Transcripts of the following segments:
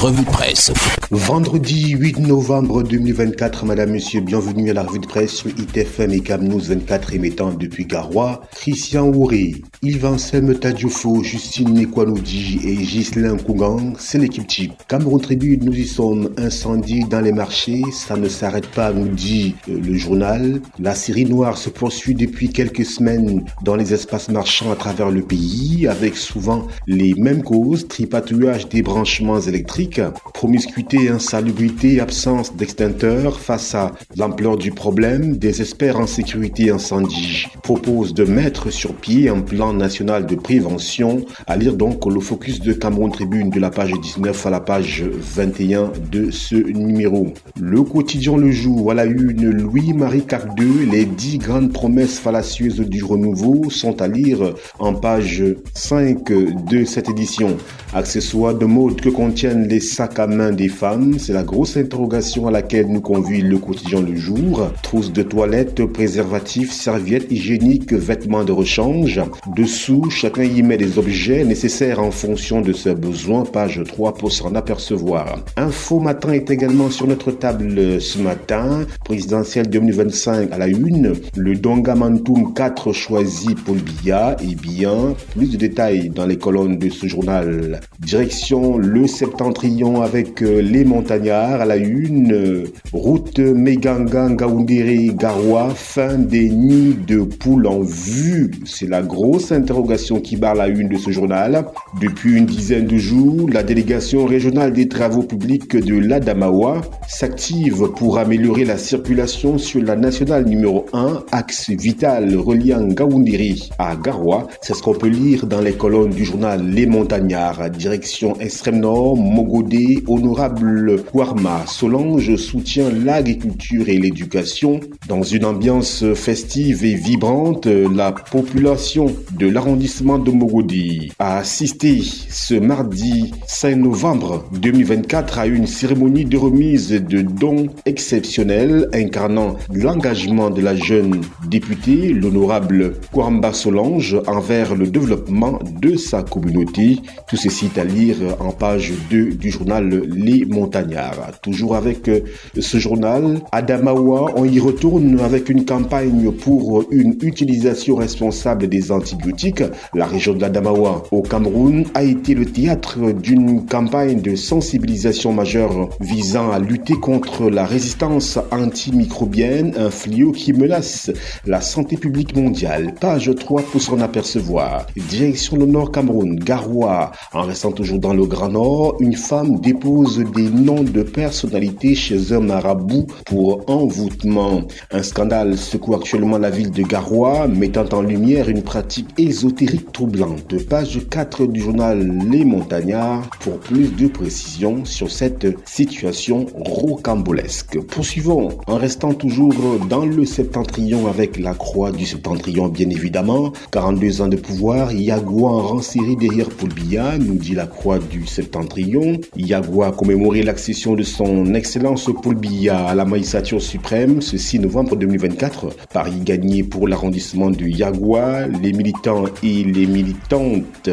revue de presse. Vendredi 8 novembre 2024, madame, monsieur, bienvenue à la revue de presse sur ITFM et Cam News 24 émettant depuis Garoua. Christian Ouré, Yvan Selme Tadjoufo, Justine Nekwanoudji et Ghislain Kougang, c'est l'équipe type. Cameroun Tribune, nous y sommes. Incendie dans les marchés, ça ne s'arrête pas, nous dit le journal. La série noire se poursuit depuis quelques semaines dans les espaces marchands à travers le pays, avec souvent les mêmes causes: tripatouillage des branchements électriques, promiscuité, insalubrité, absence d'extincteurs. Face à l'ampleur du problème, des experts en sécurité incendie proposent de mettre sur pied un plan national de prévention. À lire donc le focus de Cameroun Tribune de la page 19 à la page 21 de ce numéro. Le quotidien Le Jour, à la une, Louis-Marie Cardeux, les 10 grandes promesses fallacieuses du renouveau sont à lire en page 5 de cette édition. Accessoires de mode que contiennent les sacs à main des femmes, c'est la grosse interrogation à laquelle nous convie le quotidien Le Jour. Trousses de toilette, préservatifs, serviettes hygiéniques, vêtements de rechange. Dessous, chacun y met des objets nécessaires en fonction de ses besoins. Page 3 pour s'en apercevoir. Info Matin est également sur notre table ce matin. Présidentielle 2025 à la une. Le Dongamantoum 4 choisi Paul Biya. Et bien, plus de détails dans les colonnes de ce journal. Direction le Septentrion avec les montagnards à la une. Route Meganga Ngaoundéré Garoua, fin des nids de poules en vue. C'est la grosse interrogation qui barre la une de ce journal. Depuis une dizaine de jours, la délégation régionale des travaux publics de l'Adamawa s'active pour améliorer la circulation sur la nationale numéro 1, axe vital reliant Ngaoundéré à Garoua. C'est ce qu'on peut lire dans les colonnes du journal Les Montagnards. Direction extrême nord, Mogodé, honorable Kouarma Solange soutient l'agriculture et l'éducation. Dans une ambiance festive et vibrante, la population de l'arrondissement de Mogodé a assisté ce mardi 5 novembre 2024 à une cérémonie de remise de dons exceptionnels incarnant l'engagement de la jeune députée, l'honorable Kouarma Solange, envers le développement de sa communauté. Tout ceci est à lire en page 2 du journal Les Montagnards. Toujours avec ce journal, Adamawa, on y retourne avec une campagne pour une utilisation responsable des antibiotiques. La région de l'Adamawa au Cameroun a été le théâtre d'une campagne de sensibilisation majeure visant à lutter contre la résistance antimicrobienne, un fléau qui menace la santé publique mondiale. Page 3 pour s'en apercevoir. Direction le Nord Cameroun, Garoua. En restant toujours dans le Grand Nord, une femme dépose des noms de personnalités chez un marabout pour envoûtement. Un scandale secoue actuellement la ville de Garoua, mettant en lumière une pratique ésotérique troublante. Page 4 du journal Les Montagnards pour plus de précisions sur cette situation rocambolesque. Poursuivons en restant toujours dans le Septentrion avec la croix du Septentrion, bien évidemment. 42 ans de pouvoir, Yagua en rang série derrière Paul Biya, nous dit la croix du Septentrion. Yagua a commémoré l'accession de son excellence Paul Biya à la magistrature suprême ce 6 novembre 2024. Paris gagné pour l'arrondissement de Yagua. Les militants et les militantes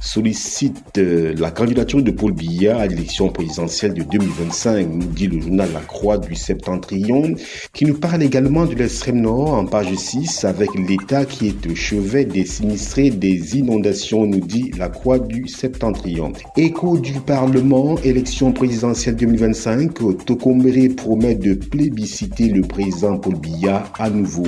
sollicitent la candidature de Paul Biya à l'élection présidentielle de 2025, nous dit le journal La Croix du Septentrion, qui nous parle également de l'extrême nord en page 6 avec l'État qui est au chevet des sinistrés des inondations, nous dit La Croix du Septentrion. Écho du Parlement, élection présidentielle 2025, Tokombéré promet de plébisciter le président Paul Biya à nouveau.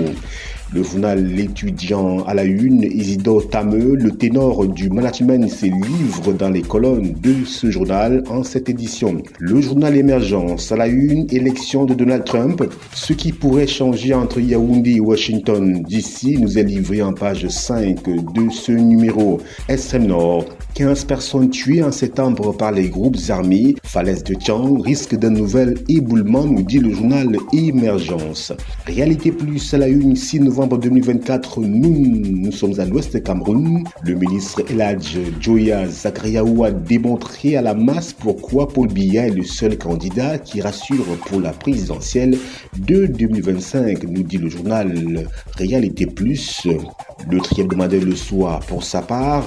Le journal L'étudiant à la une, Isidore Tameux, le ténor du management, se livre dans les colonnes de ce journal en cette édition. Le journal Émergence à la une, élection de Donald Trump, ce qui pourrait changer entre Yaoundé et Washington d'ici, nous est livré en page 5 de ce numéro. Extrême Nord, 15 personnes tuées en septembre par les groupes armés. Falaise de Tian, risque d'un nouvel éboulement, nous dit le journal Émergence. Réalité Plus à la une, 6 novembre 2024, nous sommes à l'ouest de Cameroun. Le ministre Eladj Joya Zakariaou a démontré à la masse pourquoi Paul Biya est le seul candidat qui rassure pour la présidentielle de 2025, nous dit le journal Réalité Plus. Le triebdomadaire Le Soir, pour sa part,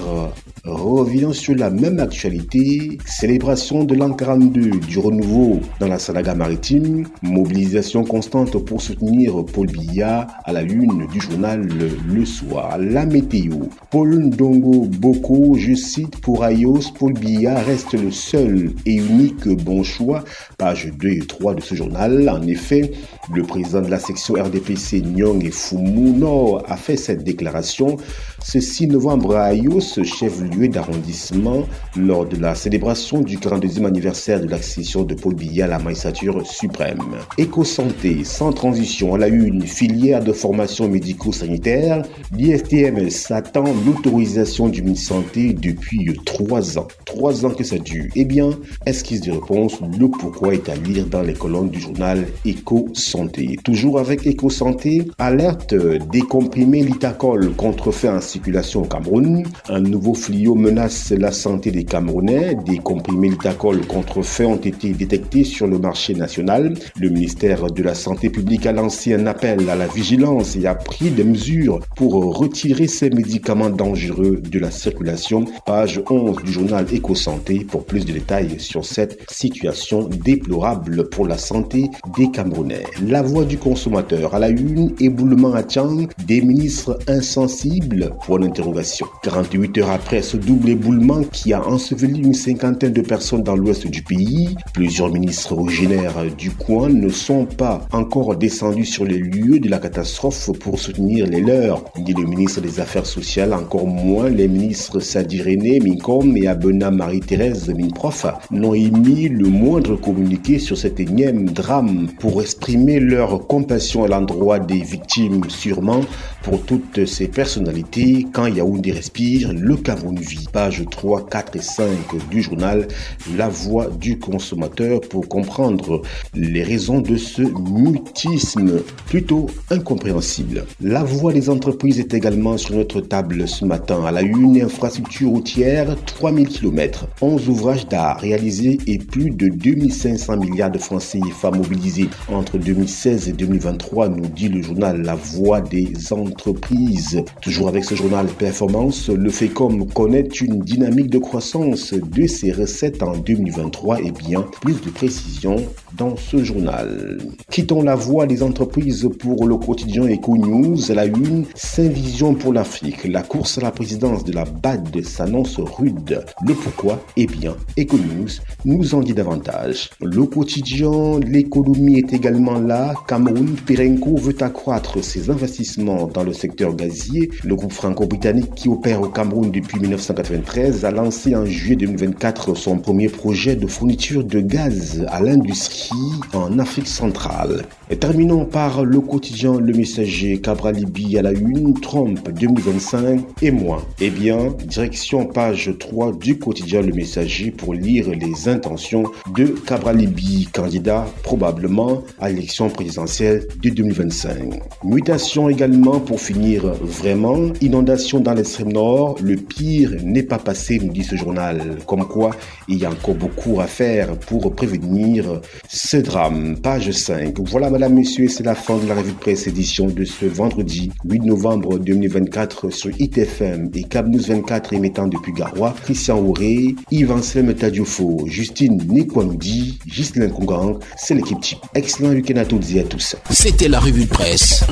revient sur la même actualité, célébration de l'an 42 du renouveau dans la Sanaga maritime, mobilisation constante pour soutenir Paul Biya à la une du journal Le Soir. La météo, Paul Ndongo Boko, je cite, pour Ayos, Paul Biya reste le seul et unique bon choix, page 2 et 3 de ce journal. En effet, le président de la section RDPC Nyong Fumu Nord a fait cette déclaration ce 6 novembre à Ayos, chef-lieu d'arrondissement, lors de la célébration du 42e anniversaire de l'accession de Paul Biya à la magistrature suprême. Éco-santé, sans transition à la une, filière de formation médico-sanitaire, l'IFTM attend l'autorisation du ministre Santé depuis 3 ans. 3 ans que ça dure. Eh bien, esquisse de réponse, le pourquoi est à lire dans les colonnes du journal Éco-santé. Toujours avec Éco-santé, alerte des comprimés Litacol contrefaits en circulation au Cameroun. Un nouveau fléau menace la santé des Camerounais. Des comprimés Litacol contrefaits ont été détectés sur le marché national. Le ministère de la Santé publique a lancé un appel à la vigilance et a pris des mesures pour retirer ces médicaments dangereux de la circulation. Page 11 du journal Éco-santé pour plus de détails sur cette situation déplorable pour la santé des Camerounais. La voix du consommateur à la une, éboulement à Tchang, des ministres insensibles, pour l'interrogation. 48 heures après ce double éboulement qui a enseveli une cinquantaine de personnes dans l'ouest du pays, plusieurs ministres originaires du coin ne sont pas encore descendus sur les lieux de la catastrophe pour soutenir les leurs, ni le ministre des Affaires sociales, encore moins les ministres Sadi René Minkom et Abena Marie-Thérèse Minprof n'ont émis le moindre communiqué sur cet énième drame pour exprimer leur compassion à l'endroit des victimes, sûrement pour toutes ces personnalités. Quand Yaoundé respire, le Cameroun vit. Page 3, 4 et 5 du journal La Voix du consommateur pour comprendre les raisons de ce mutisme plutôt incompréhensible. La voix des entreprises est également sur notre table ce matin. À la une, infrastructure routière, 3000 km, 11 ouvrages d'art réalisés et plus de 2500 milliards de francs CFA mobilisés entre 2016 et 2023, nous dit le journal La Voix des entreprises. Toujours avec ce journal Performance, le FECOM connaît une dynamique de croissance de ses recettes en 2023 et bien plus de précision dans ce journal. Quittons la voie des entreprises pour le quotidien Eco News. À la une, 5 visions pour l'Afrique. La course à la présidence de la BAD s'annonce rude. Le pourquoi? Eh bien, Eco News nous en dit davantage. Le quotidien, l'économie est également là. Cameroun, Perenco veut accroître ses investissements dans le secteur gazier. Le groupe franco-britannique qui opère au Cameroun depuis 1993 a lancé en juillet 2024 son premier projet de fourniture de gaz à l'industrie en Afrique centrale. Et terminons par le quotidien Le Messager. Cabral-Libye à la une, Trump 2025 et moins. Eh bien, direction page 3 du quotidien Le Messager pour lire les intentions de Cabral-Libye, candidat probablement à l'élection présidentielle de 2025. Mutation également pour finir vraiment, inondation dans l'extrême nord, le pire n'est pas passé, nous dit ce journal. Comme quoi, il y a encore beaucoup à faire pour prévenir ce drame. Page 5. Voilà, madame, messieurs, c'est la fin de la revue de presse édition de ce vendredi 8 novembre 2024 sur ITFM et Cabnews 24 émettant depuis Garoua, Christian Auré, Yves-Anselme Tadiofo, Justine Nekwanoudi, Ghislain Kongang, c'est l'équipe type. Excellent week-end à toutes et à tous. C'était la revue de presse.